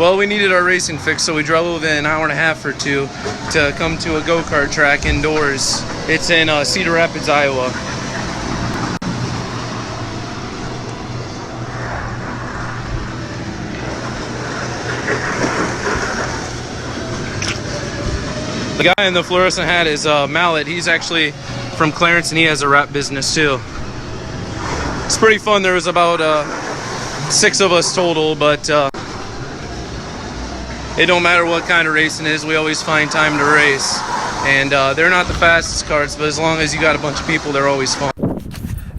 Well, we needed our racing fix, so we drove an hour and a half or two to come to a go-kart track indoors. It's in Cedar Rapids, Iowa. The guy in the fluorescent hat is Mallet. He's actually from Clarence, and he has a wrap business too. It's pretty fun. There was about 6 of us total, but it don't matter what kind of racing it is, we always find time to race. And they're not the fastest karts, but as long as you got a bunch of people, they're always fun.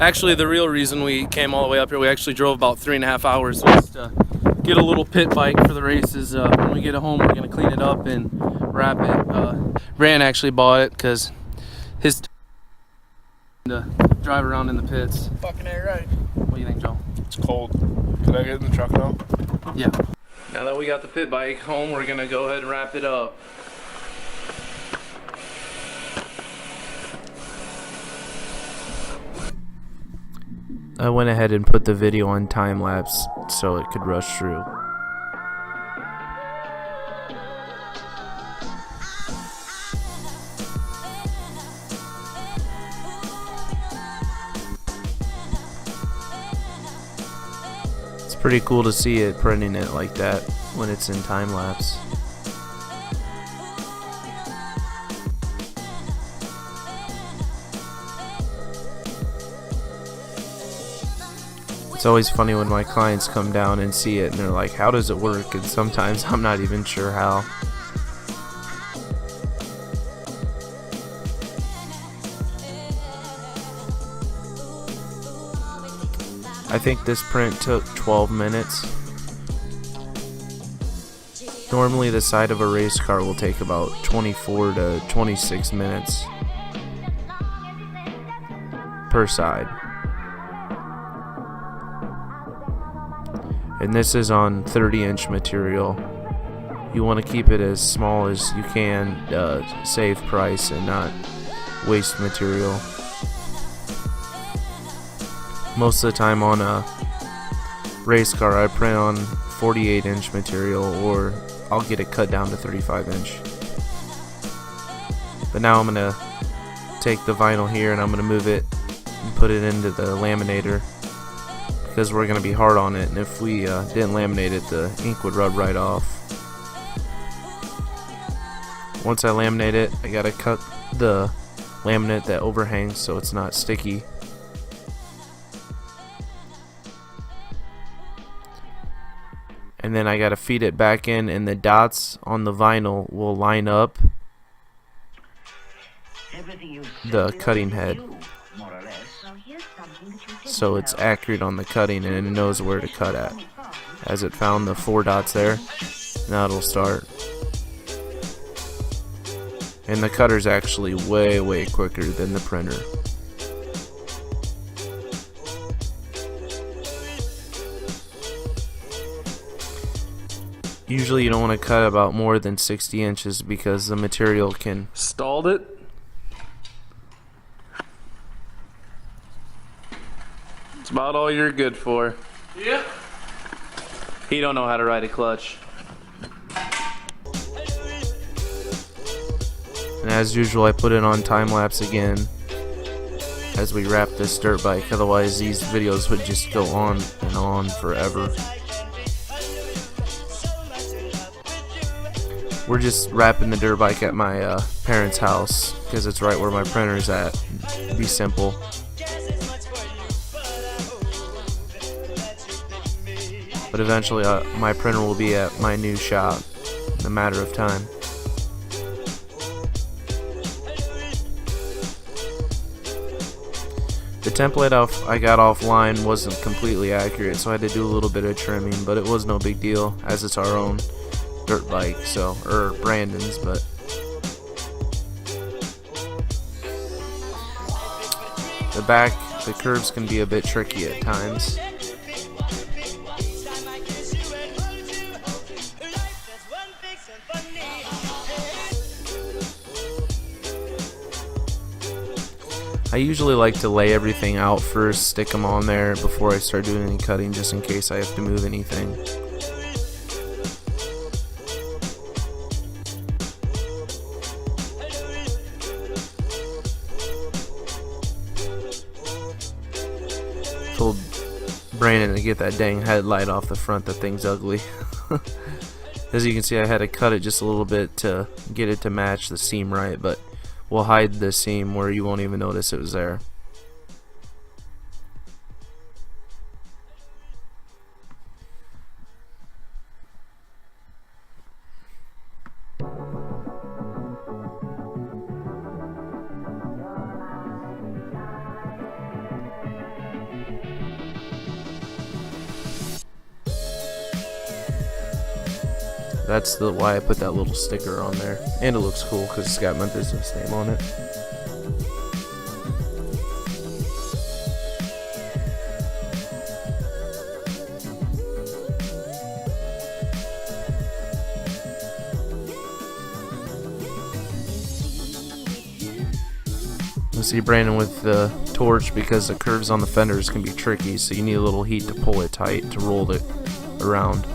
Actually, the real reason we came all the way up here, we actually drove about 3.5 hours, was to get a little pit bike for the races. When we get it home, we're going to clean it up and wrap it. Brand actually bought it because his to drive around in the pits. Fucking A right. What do you think, Joe? It's cold. Can I get in the truck now? Yeah. Now that we got the pit bike home, we're gonna go ahead and wrap it up. I went ahead and put the video on time lapse so it could rush through. Pretty cool to see it printing it like that when it's in time lapse. It's always funny when my clients come down and see it and they're like, how does it work? And sometimes I'm not even sure how. I think this print took 12 minutes. Normally the side of a race car will take about 24 to 26 minutes per side. And this is on 30-inch material. You want to keep it as small as you can, save price and not waste material. Most of the time on a race car I print on 48-inch material, or I'll get it cut down to 35-inch. But now I'm going to take the vinyl here and I'm going to move it and put it into the laminator, because we're going to be hard on it, and if we didn't laminate it, the ink would rub right off. Once I laminate it, I got to cut the laminate that overhangs so it's not sticky. And then I gotta feed it back in, and the dots on the vinyl will line up the cutting head, so it's accurate on the cutting and it knows where to cut at. As it found the 4 dots there, now it'll start. And the cutter's actually way quicker than the printer. Usually you don't want to cut about more than 60 inches because the material can... Stalled it? It's about all you're good for. Yep. He don't know how to ride a clutch. And as usual, I put it on time lapse again as we wrap this dirt bike, otherwise these videos would just go on and on forever. We're just wrapping the dirt bike at my parents' house because it's right where my printer's at. It'd be simple. But eventually my printer will be at my new shop in a matter of time. The template I got offline wasn't completely accurate, so I had to do a little bit of trimming, but it was no big deal as it's our own dirt bike, so, or Brandon's, but the back, the curves can be a bit tricky at times. I usually like to lay everything out first, stick them on there before I start doing any cutting, just in case I have to move anything. Told Brandon to get that dang headlight off the front. The thing's ugly. As you can see, I had to cut it just a little bit to get it to match the seam right, but we'll hide the seam where you won't even notice it was there. That's why I put that little sticker on there, and it looks cool because it's got my business name on it. You see Brandon with the torch, because the curves on the fenders can be tricky, so you need a little heat to pull it tight to roll it around.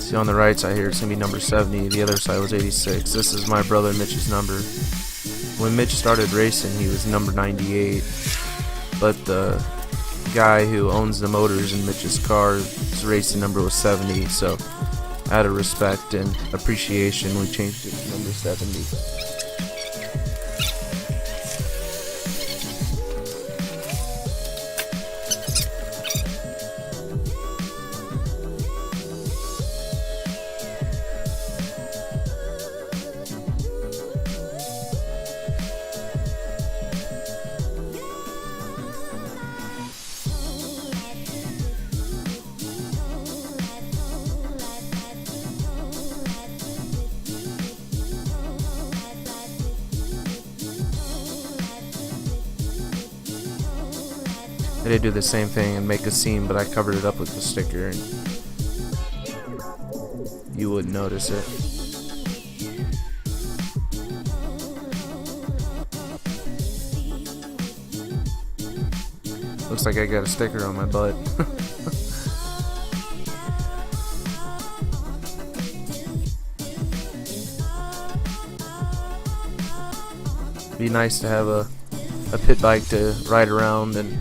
See on the right side here, it's going to be number 70. The other side was 86. This is my brother Mitch's number. When Mitch started racing, he was number 98. But the guy who owns the motors in Mitch's car, his racing number was 70. So out of respect and appreciation, we changed it to number 70. I did do the same thing and make a seam, but I covered it up with the sticker and you wouldn't notice it. Looks like I got a sticker on my butt. Be nice to have a pit bike to ride around, and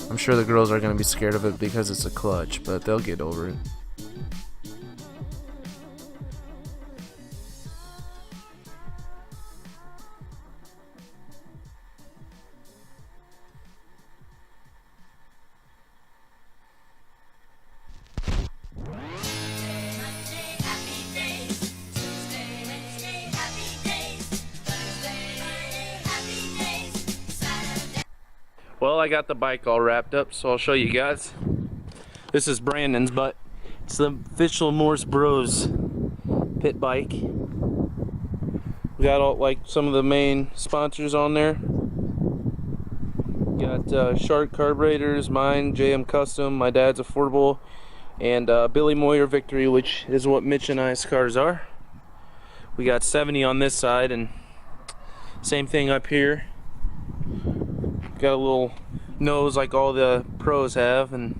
I'm sure the girls are going to be scared of it because it's a clutch, but they'll get over it. Well, I got the bike all wrapped up, so I'll show you guys. This is Brandon's, but it's the official Morse Bros pit bike. We got all, like, some of the main sponsors on there. Got Shark carburetors, mine, JM Custom, my dad's Affordable, and Billy Moyer Victory, which is what Mitch and I's cars are. We got 70 on this side, and same thing up here. Got a little nose like all the pros have, and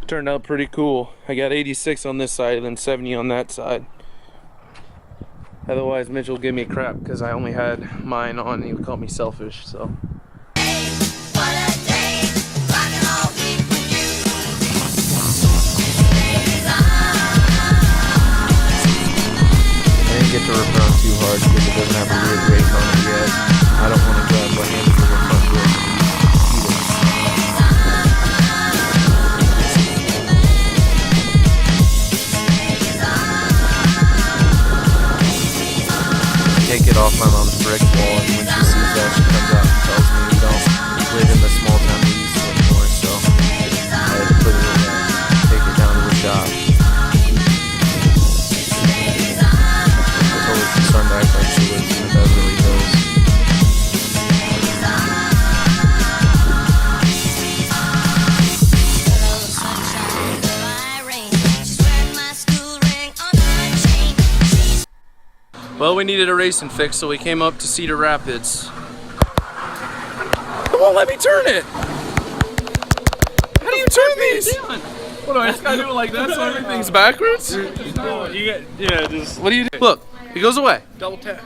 turned out pretty cool. I got 86 on this side and then 70 on that side. Otherwise Mitch will give me crap because I only had mine on and he would call me selfish. So I didn't get to rip around too hard because it doesn't have a rear brake on it yet. I don't want to grab my hand for the front brake. Take it off my mom's brick wall, and when she sees that, she comes out and tells me we don't live in the small town we used to anymore, so I had to put it in there, take it down to the shop. I told her she's starting to act like she lives in the Beverly Hills. Well, we needed a racing fix, so we came up to Cedar Rapids. It won't let me turn it! turn these? What do I just gotta do it like that so everything's backwards? No, just What do you do? Look, it goes away. Double tap.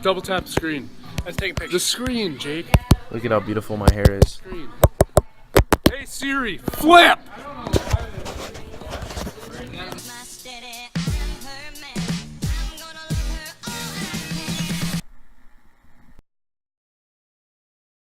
Double tap the screen. let's take a picture. The screen, Jake. Look at how beautiful my hair is. Screen. Hey Siri, flip!